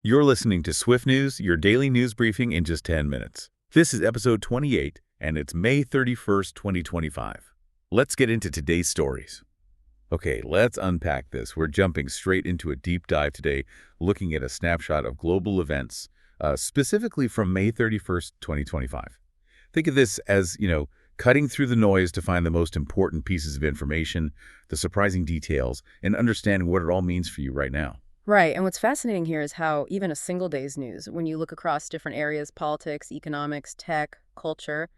You're listening to Swift News, your daily news briefing in just 10 minutes. This is episode 28, and it's May 31st, 2025. Let's get into today's stories. Okay, let's unpack this. We're jumping straight into a deep dive today, looking at a snapshot of global events, specifically from May 31st, 2025. Think of this as, cutting through the noise to find the most important pieces of information, the surprising details, and understanding what it all means for you right now. Right, and what's fascinating here is how even a single day's news, when you look across different areas, politics, economics, tech, culture,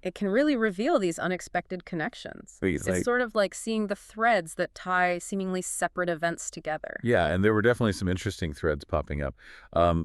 it can really reveal these unexpected connections. Wait, It's sort of like seeing the threads that tie seemingly separate events together. yeah, and there were definitely some interesting threads popping up.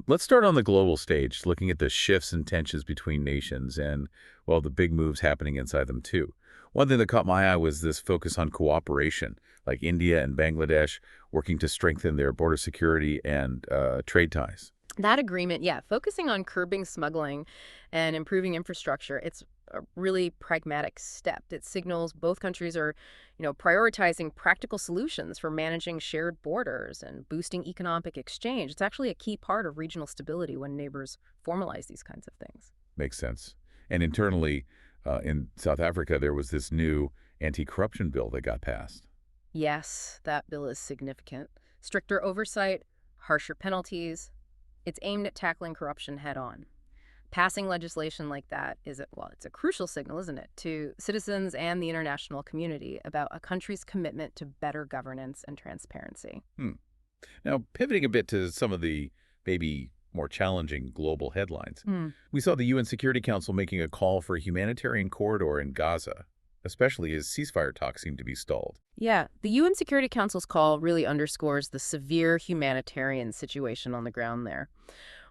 Let's start on the global stage, looking at the shifts and tensions between nations and, well, the big moves happening inside them, too. One thing that caught my eye was this focus on cooperation, like India and Bangladesh working to strengthen their border security and trade ties. That agreement, yeah, focusing on curbing smuggling and improving infrastructure, it's a really pragmatic step. It signals both countries are, prioritizing practical solutions for managing shared borders and boosting economic exchange. It's actually a key part of regional stability when neighbors formalize these kinds of things. Makes sense. And internally, in South Africa, there was this new anti-corruption bill that got passed. Yes, that bill is significant. Stricter oversight, harsher penalties. It's aimed at tackling corruption head on. Passing legislation like that it's a crucial signal, isn't it, to citizens and the international community about a country's commitment to better governance and transparency. Hmm. Now, pivoting a bit to some of the maybe more challenging global headlines, we saw the UN Security Council making a call for a humanitarian corridor in Gaza, especially as ceasefire talks seem to be stalled. Yeah, the UN Security Council's call really underscores the severe humanitarian situation on the ground there.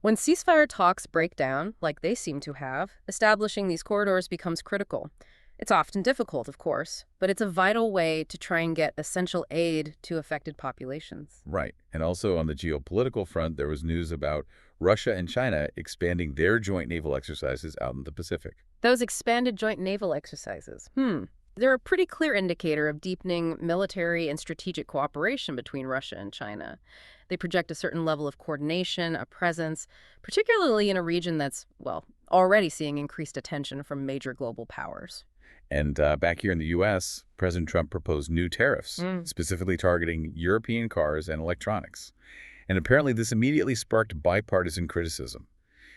When ceasefire talks break down, like they seem to have, establishing these corridors becomes critical. It's often difficult, of course, but it's a vital way to try and get essential aid to affected populations. Right. And also on the geopolitical front, there was news about Russia and China expanding their joint naval exercises out in the Pacific. Those expanded joint naval exercises, they're a pretty clear indicator of deepening military and strategic cooperation between Russia and China. They project a certain level of coordination, a presence, particularly in a region that's, well, already seeing increased attention from major global powers. And back here in the U.S., President Trump proposed new tariffs, specifically targeting European cars and electronics. And apparently this immediately sparked bipartisan criticism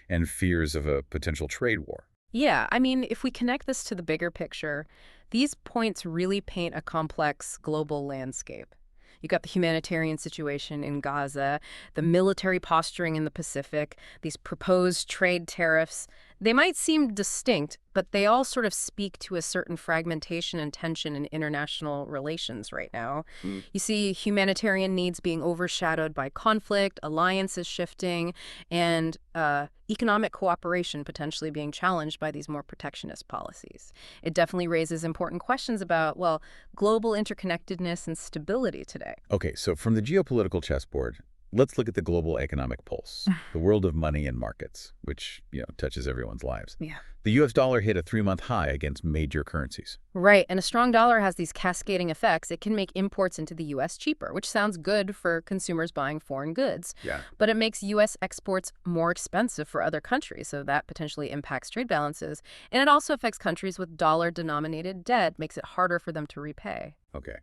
and fears of a potential trade war. Yeah, I mean, if we connect this to the bigger picture, these points really paint a complex global landscape. You got the humanitarian situation in Gaza, the military posturing in the Pacific, these proposed trade tariffs. They might seem distinct, but they all sort of speak to a certain fragmentation and tension in international relations right now. You see humanitarian needs being overshadowed by conflict, alliances shifting, and economic cooperation potentially being challenged by these more protectionist policies. It definitely raises important questions about, well, global interconnectedness and stability today. Okay, so from the geopolitical chessboard, let's look at the global economic pulse, the world of money and markets, which, touches everyone's lives. Yeah. The U.S. dollar hit a 3-month high against major currencies. Right, and a strong dollar has these cascading effects. It can make imports into the U.S. cheaper, which sounds good for consumers buying foreign goods. Yeah. But it makes U.S. exports more expensive for other countries, so that potentially impacts trade balances. And it also affects countries with dollar-denominated debt, makes it harder for them to repay. Okay.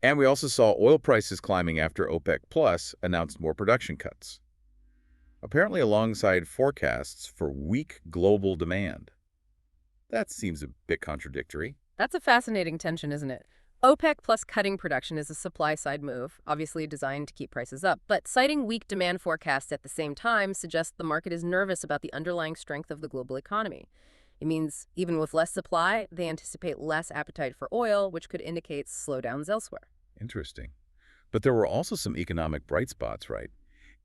And we also saw oil prices climbing after OPEC Plus announced more production cuts, apparently alongside forecasts for weak global demand. That seems a bit contradictory. That's a fascinating tension, isn't it? OPEC plus cutting production is a supply-side move, obviously designed to keep prices up, but citing weak demand forecasts at the same time suggests the market is nervous about the underlying strength of the global economy. It means even with less supply, they anticipate less appetite for oil, which could indicate slowdowns elsewhere. Interesting. But there were also some economic bright spots, right?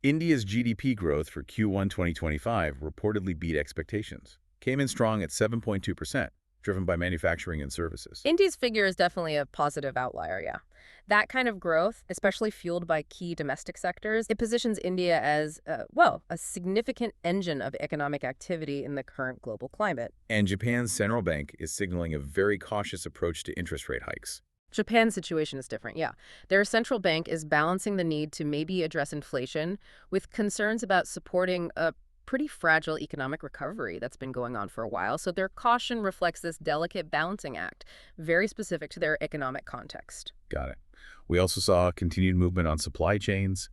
India's GDP growth for Q1 2025 reportedly beat expectations, came in strong at 7.2%, driven by manufacturing and services. India's figure is definitely a positive outlier, yeah. That kind of growth, especially fueled by key domestic sectors, it positions India as, a significant engine of economic activity in the current global climate. And Japan's central bank is signaling a very cautious approach to interest rate hikes, Japan's situation is different, yeah. Their central bank is balancing the need to maybe address inflation with concerns about supporting a pretty fragile economic recovery that's been going on for a while. So their caution reflects this delicate balancing act, very specific to their economic context. Got it. We also saw continued movement on supply chains.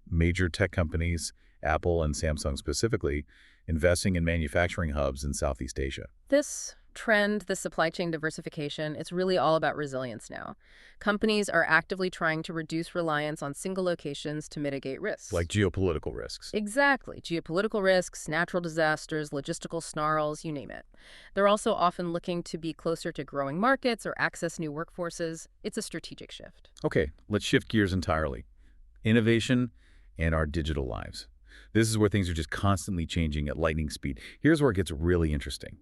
Major tech companies, Apple and Samsung specifically, investing in manufacturing hubs in Southeast Asia. This trend, the supply chain diversification, it's really all about resilience now. Companies are actively trying to reduce reliance on single locations to mitigate risks. Like geopolitical risks. Exactly. Geopolitical risks, natural disasters, logistical snarls, you name it. They're also often looking to be closer to growing markets or access new workforces. It's a strategic shift. Okay, let's shift gears entirely. Innovation and our digital lives. This is where things are just constantly changing at lightning speed. Here's where it gets really interesting.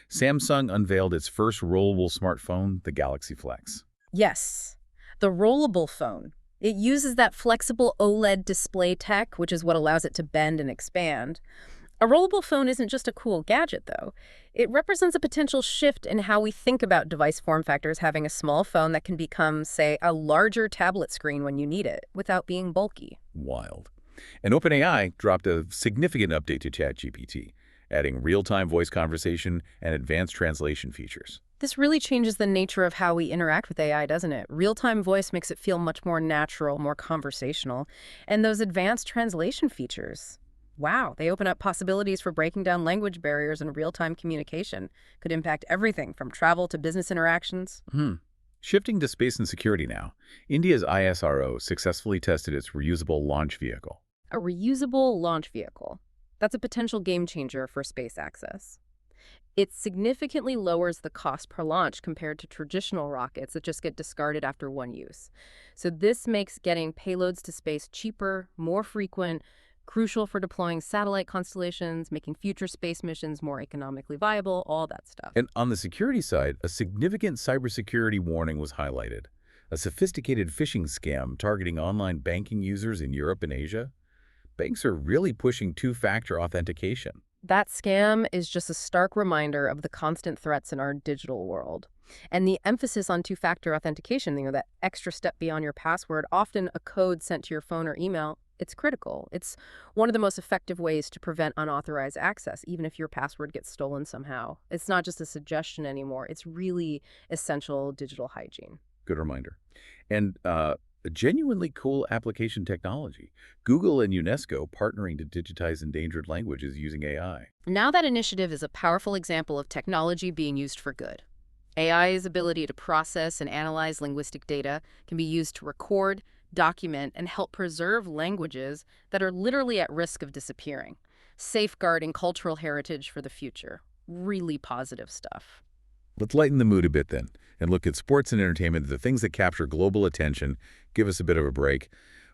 Samsung unveiled its first rollable smartphone, the Galaxy Flex. Yes, the rollable phone. It uses that flexible OLED display tech, which is what allows it to bend and expand. A rollable phone isn't just a cool gadget, though. It represents a potential shift in how we think about device form factors, having a small phone that can become, say, a larger tablet screen when you need it, without being bulky. Wild. And OpenAI dropped a significant update to ChatGPT, adding real-time voice conversation and advanced translation features. This really changes the nature of how we interact with AI, doesn't it? Real-time voice makes it feel much more natural, more conversational. And those advanced translation features, wow, they open up possibilities for breaking down language barriers and real-time communication. Could impact everything from travel to business interactions. Shifting to space and security now, India's ISRO successfully tested its reusable launch vehicle. A reusable launch vehicle. That's a potential game changer for space access. It significantly lowers the cost per launch compared to traditional rockets that just get discarded after one use. So this makes getting payloads to space cheaper, more frequent, crucial for deploying satellite constellations, making future space missions more economically viable, all that stuff. And on the security side, a significant cybersecurity warning was highlighted. A sophisticated phishing scam targeting online banking users in Europe and Asia. Banks are really pushing two-factor authentication. That scam is just a stark reminder of the constant threats in our digital world. And the emphasis on two-factor authentication, that extra step beyond your password, often a code sent to your phone or email, it's critical. It's one of the most effective ways to prevent unauthorized access, even if your password gets stolen somehow. It's not just a suggestion anymore. It's really essential digital hygiene. Good reminder. And a genuinely cool application technology. Google and UNESCO partnering to digitize endangered languages using AI. Now that initiative is a powerful example of technology being used for good. AI's ability to process and analyze linguistic data can be used to record, document, and help preserve languages that are literally at risk of disappearing, safeguarding cultural heritage for the future. Really positive stuff. Let's lighten the mood a bit then, and look at sports and entertainment, the things that capture global attention. Give us a bit of a break.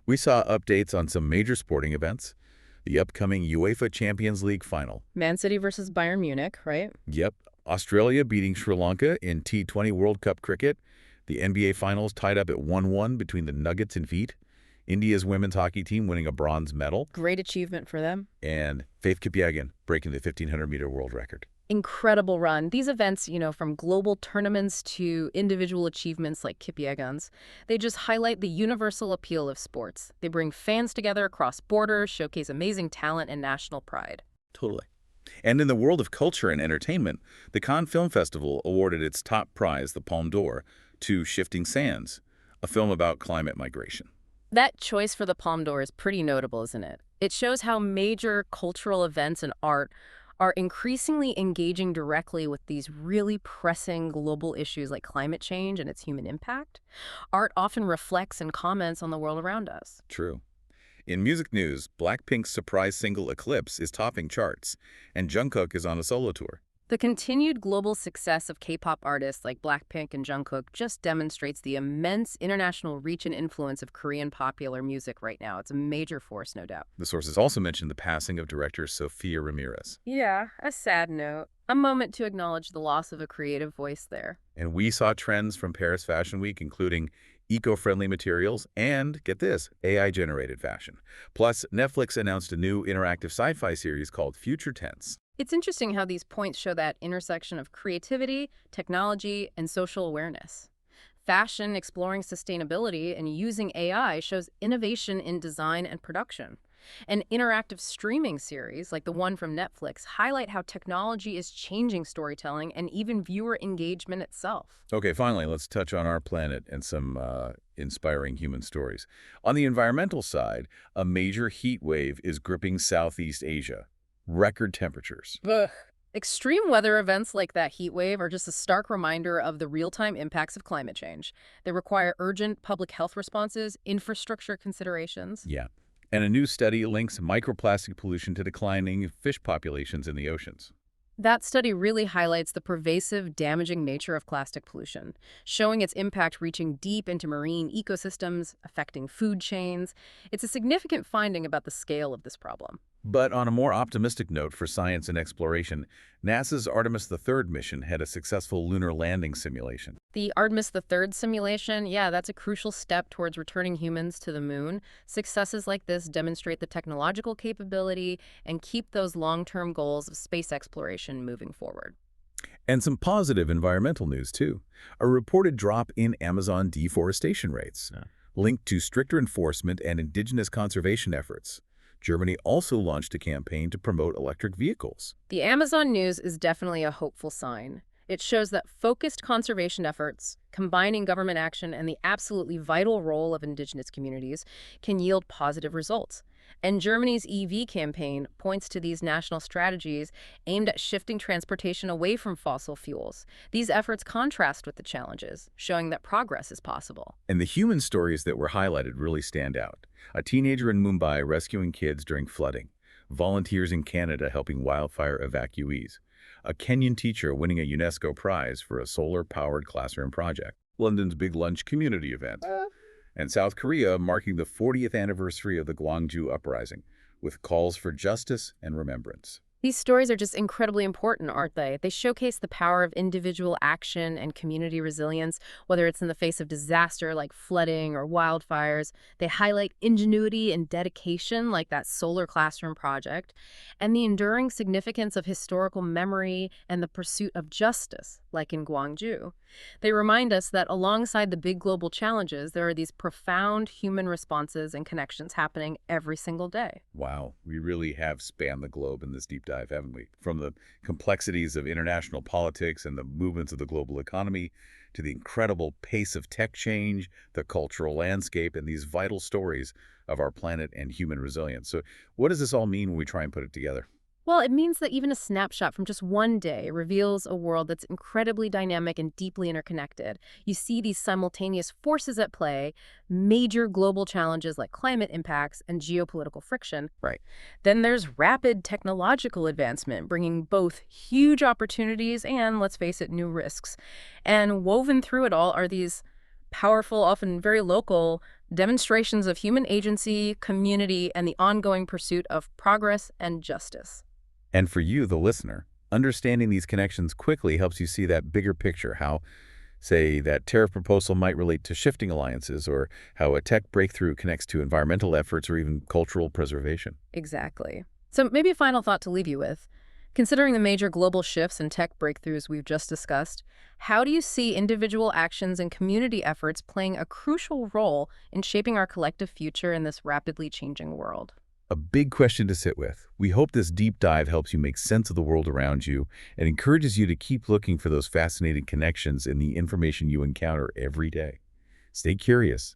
We saw updates on some major sporting events. The upcoming UEFA Champions League final. Man City versus Bayern Munich, right? Yep. Australia beating Sri Lanka in T20 World Cup cricket. The NBA Finals tied up at 1-1 between the Nuggets and Heat. India's women's hockey team winning a bronze medal. Great achievement for them. And Faith Kipyegon breaking the 1,500-meter world record. Incredible run. These events, from global tournaments to individual achievements like Kipyegon's, they just highlight the universal appeal of sports. They bring fans together across borders, showcase amazing talent and national pride. Totally. And in the world of culture and entertainment, the Cannes Film Festival awarded its top prize, the Palme d'Or, to Shifting Sands, a film about climate migration. That choice for the Palme d'Or is pretty notable, isn't it? It shows how major cultural events and art are increasingly engaging directly with these really pressing global issues like climate change and its human impact. Art often reflects and comments on the world around us. True. In music news, BLACKPINK's surprise single Eclipse is topping charts, and Jungkook is on a solo tour. The continued global success of K-pop artists like BLACKPINK and Jungkook just demonstrates the immense international reach and influence of Korean popular music right now. It's a major force, no doubt. The sources also mentioned the passing of director Sofia Ramirez. Yeah, a sad note. A moment to acknowledge the loss of a creative voice there. And we saw trends from Paris Fashion Week, including eco-friendly materials and, get this, AI-generated fashion. Plus, Netflix announced a new interactive sci-fi series called Future Tense. It's interesting how these points show that intersection of creativity, technology, and social awareness. fashion exploring sustainability and using AI shows innovation in design and production. An interactive streaming series, like the one from Netflix, highlight how technology is changing storytelling and even viewer engagement itself. Okay, finally, let's touch on our planet and some inspiring human stories. On the environmental side, a major heat wave is gripping Southeast Asia. Record temperatures. Ugh. Extreme weather events like that heat wave are just a stark reminder of the real-time impacts of climate change. They require urgent public health responses, infrastructure considerations. Yeah. And a new study links microplastic pollution to declining fish populations in the oceans. That study really highlights the pervasive, damaging nature of plastic pollution, showing its impact reaching deep into marine ecosystems, affecting food chains. It's a significant finding about the scale of this problem. But on a more optimistic note for science and exploration, NASA's Artemis III mission had a successful lunar landing simulation. The Artemis III simulation, yeah, that's a crucial step towards returning humans to the moon. Successes like this demonstrate the technological capability and keep those long-term goals of space exploration moving forward. And some positive environmental news, too. A reported drop in Amazon deforestation rates, linked to stricter enforcement and indigenous conservation efforts. Germany also launched a campaign to promote electric vehicles. The Amazon news is definitely a hopeful sign. It shows that focused conservation efforts, combining government action and the absolutely vital role of indigenous communities, can yield positive results. And Germany's EV campaign points to these national strategies aimed at shifting transportation away from fossil fuels. These efforts contrast with the challenges, showing that progress is possible. And the human stories that were highlighted really stand out. A teenager in Mumbai rescuing kids during flooding. Volunteers in Canada helping wildfire evacuees. A Kenyan teacher winning a UNESCO prize for a solar-powered classroom project. London's Big Lunch community event. And South Korea marking the 40th anniversary of the Gwangju Uprising, with calls for justice and remembrance. These stories are just incredibly important, aren't they? They showcase the power of individual action and community resilience, whether it's in the face of disaster like flooding or wildfires. They highlight ingenuity and dedication like that solar classroom project, and the enduring significance of historical memory and the pursuit of justice, like in Gwangju. They remind us that alongside the big global challenges, there are these profound human responses and connections happening every single day. Wow, we really have spanned the globe in this deep dive, haven't we? From the complexities of international politics and the movements of the global economy to the incredible pace of tech change, the cultural landscape, and these vital stories of our planet and human resilience. So what does this all mean when we try and put it together? Well, it means that even a snapshot from just one day reveals a world that's incredibly dynamic and deeply interconnected. You see these simultaneous forces at play, major global challenges like climate impacts and geopolitical friction. Right. Then there's rapid technological advancement, bringing both huge opportunities and, let's face it, new risks. And woven through it all are these powerful, often very local, demonstrations of human agency, community, and the ongoing pursuit of progress and justice. And for you, the listener, understanding these connections quickly helps you see that bigger picture, how, say, that tariff proposal might relate to shifting alliances, or how a tech breakthrough connects to environmental efforts or even cultural preservation. Exactly. So maybe a final thought to leave you with. Considering the major global shifts and tech breakthroughs we've just discussed, how do you see individual actions and community efforts playing a crucial role in shaping our collective future in this rapidly changing world? A big question to sit with. We hope this deep dive helps you make sense of the world around you and encourages you to keep looking for those fascinating connections in the information you encounter every day. Stay curious.